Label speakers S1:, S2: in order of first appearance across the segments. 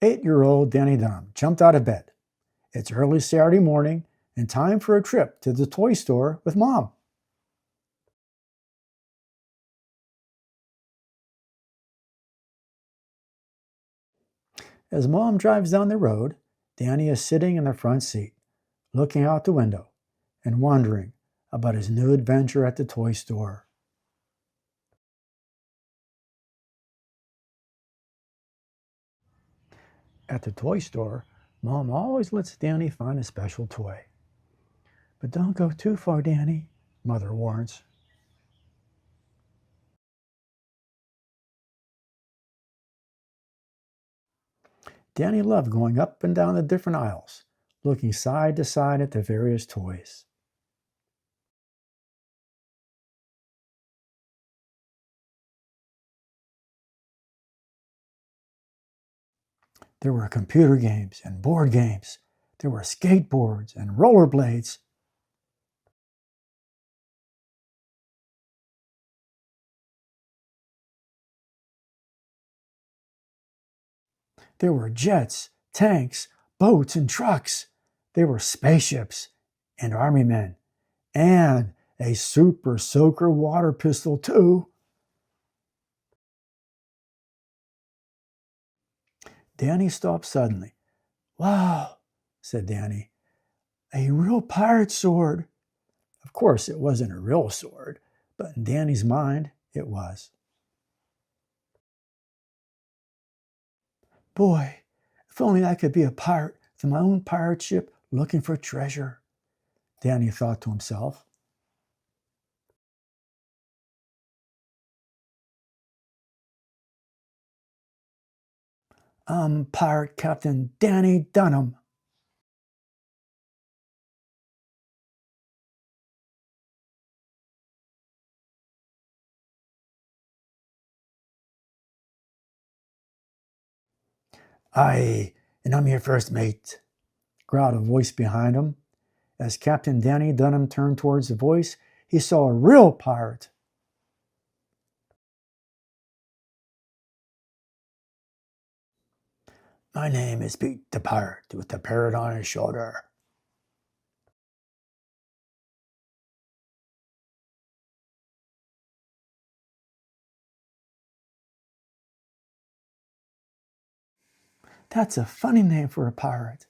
S1: 8-year-old Danny Dunham jumped out of bed. It's early Saturday morning and time for a trip to the toy store with Mom. As Mom drives down the road, Danny is sitting in the front seat, looking out the window and wondering about his new adventure at the toy store. At the toy store, Mom always lets Danny find a special toy. But don't go too far, Danny, Mother warns. Danny loved going up and down the different aisles, looking side to side at the various toys. There were computer games and board games. There were skateboards and rollerblades. There were jets, tanks, boats, and trucks. There were spaceships and army men and a super soaker water pistol, too. Danny stopped suddenly. Wow, said Danny. A real pirate sword. Of course, it wasn't a real sword, but in Danny's mind, it was. Boy, if only I could be a pirate with my own pirate ship looking for treasure, Danny thought to himself. I'm Pirate Captain Danny Dunham. Aye, and I'm your first mate, growled a voice behind him. As Captain Danny Dunham turned towards the voice, he saw a real pirate. My name is Pete the Pirate with the parrot on his shoulder. That's a funny name for a pirate.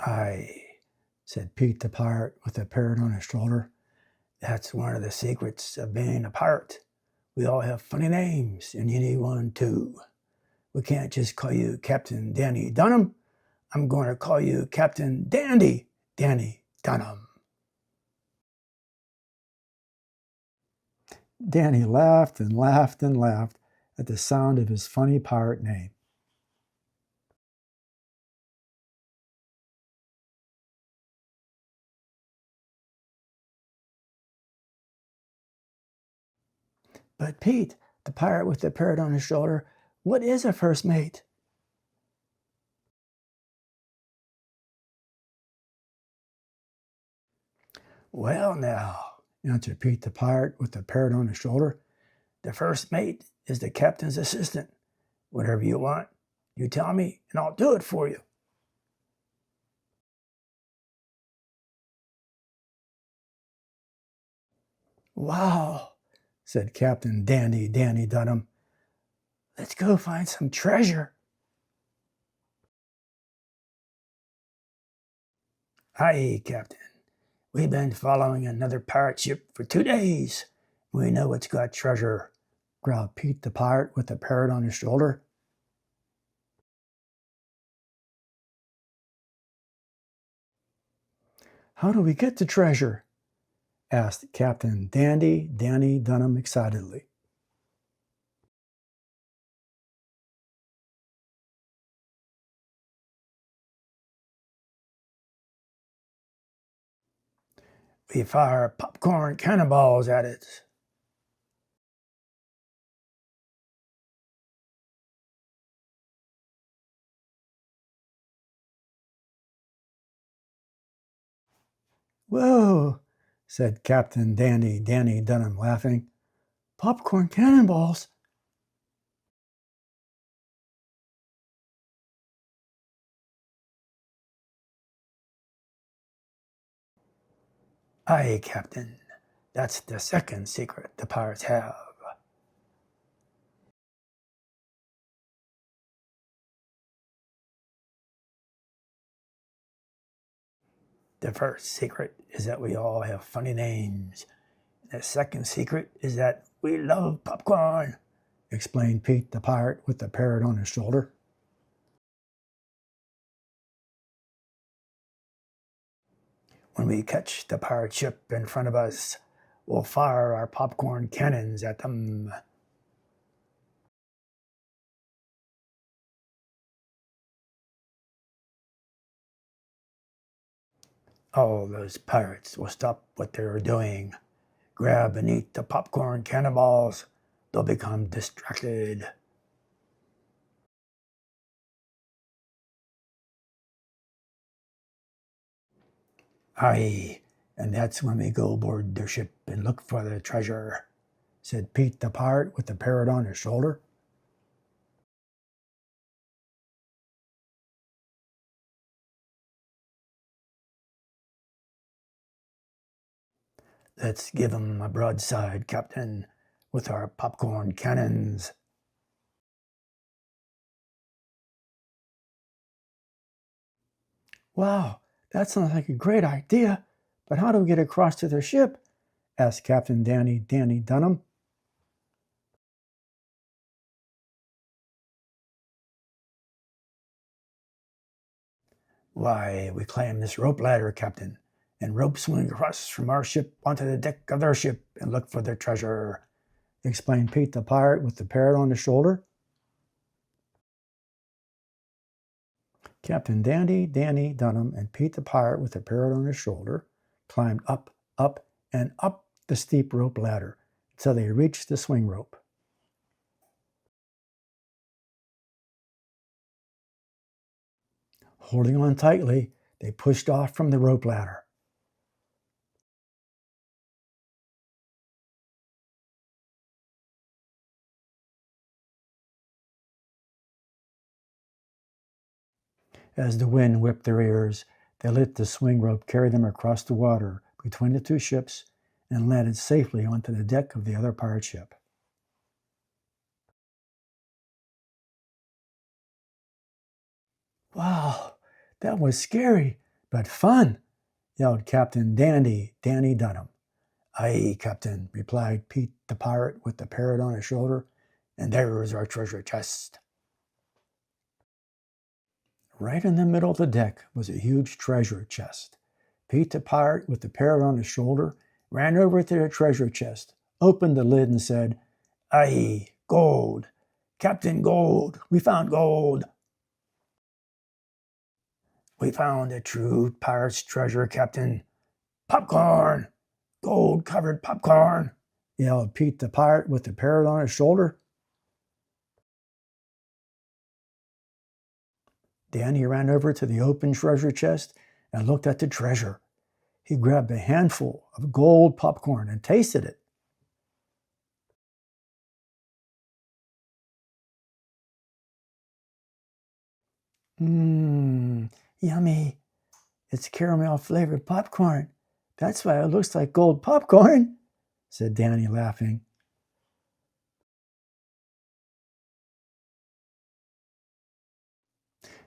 S1: Aye, said Pete the Pirate with the parrot on his shoulder. That's one of the secrets of being a pirate. We all have funny names, and you need one too. We can't just call you Captain Danny Dunham. I'm going to call you Captain Dandy Danny Dunham. Danny laughed and laughed and laughed at the sound of his funny pirate name. But Pete, the pirate with the parrot on his shoulder, what is a first mate? Well, now, answered Pete the pirate with the parrot on his shoulder, the first mate is the captain's assistant. Whatever you want, you tell me, and I'll do it for you. Wow, said Captain Dandy Danny Dunham. Let's go find some treasure. Aye, Captain. We've been following another pirate ship for 2 days. We know it's got treasure, growled Pete the pirate with the parrot on his shoulder. How do we get the treasure? Asked Captain Dandy Danny Dunham excitedly. We fire popcorn cannonballs at it. Whoa, said Captain Dandy Danny Dunham, laughing. Popcorn cannonballs? Aye, Captain. That's the second secret the pirates have. The first secret is that we all have funny names. The second secret is that we love popcorn, explained Pete the pirate with the parrot on his shoulder. When we catch the pirate ship in front of us, we'll fire our popcorn cannons at them. All those pirates will stop what they're doing, grab and eat the popcorn cannonballs. They'll become distracted. Aye, and that's when we go aboard their ship and look for the treasure, said Pete the pirate with the parrot on his shoulder. Let's give 'em a broadside, Captain, with our popcorn cannons. Wow, that sounds like a great idea, but how do we get across to their ship? Asked Captain Danny Dunham. Why, we climb this rope ladder, Captain, and rope swing across from our ship onto the deck of their ship and look for their treasure, explained Pete the pirate with the parrot on his shoulder. Captain Danny Dunham and Pete the pirate with the parrot on his shoulder climbed up, and up the steep rope ladder until they reached the swing rope. Holding on tightly, they pushed off from the rope ladder. As the wind whipped their ears, they let the swing rope carry them across the water between the two ships and landed safely onto the deck of the other pirate ship. Wow, that was scary, but fun, yelled Captain Danny Dunham. Aye, Captain, replied Pete the pirate with the parrot on his shoulder, and there's our treasure chest. Right in the middle of the deck was a huge treasure chest. Pete the pirate with the parrot on his shoulder ran over to the treasure chest, opened the lid and said, Aye, gold. Captain Gold, we found gold. We found a true pirate's treasure, Captain. Popcorn! Gold-covered popcorn! Yelled Pete the pirate with the parrot on his shoulder. Danny ran over to the open treasure chest and looked at the treasure. He grabbed a handful of gold popcorn and tasted it. Yummy. It's caramel-flavored popcorn. That's why it looks like gold popcorn, said Danny, laughing.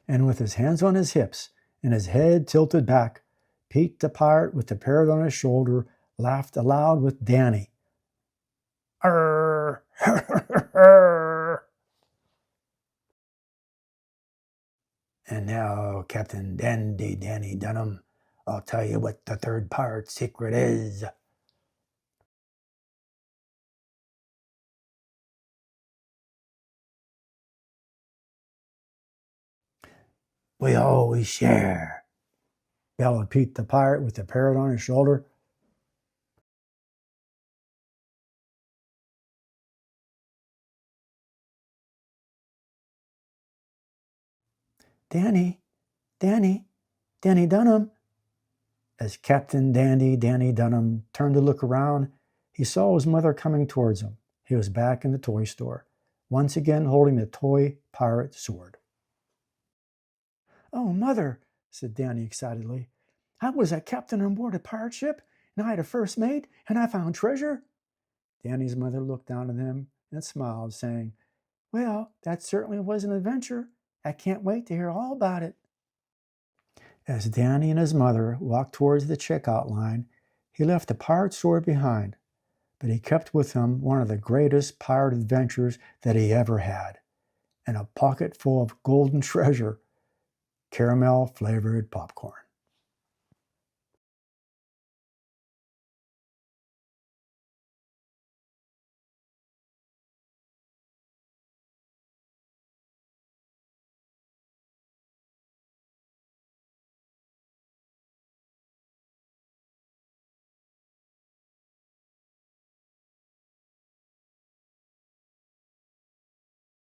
S1: And with his hands on his hips and his head tilted back, Pete the pirate with the parrot on his shoulder laughed aloud with Danny. Arr! And now, Captain Danny Dunham, I'll tell you what the third pirate's secret is. We always share, bellowed Pete the pirate with the parrot on his shoulder. Danny Dunham. As Captain Danny Dunham turned to look around, he saw his mother coming towards him, he was back in the toy store, once again holding the toy pirate sword. "Oh, Mother," said Danny excitedly, "I was a captain on board a pirate ship, and I had a first mate, and I found treasure." Danny's mother looked down at him and smiled, saying, "Well, that certainly was an adventure. I can't wait to hear all about it." As Danny and his mother walked towards the checkout line, he left the pirate sword behind, but he kept with him one of the greatest pirate adventures that he ever had, and a pocket full of golden treasure, caramel-flavored popcorn.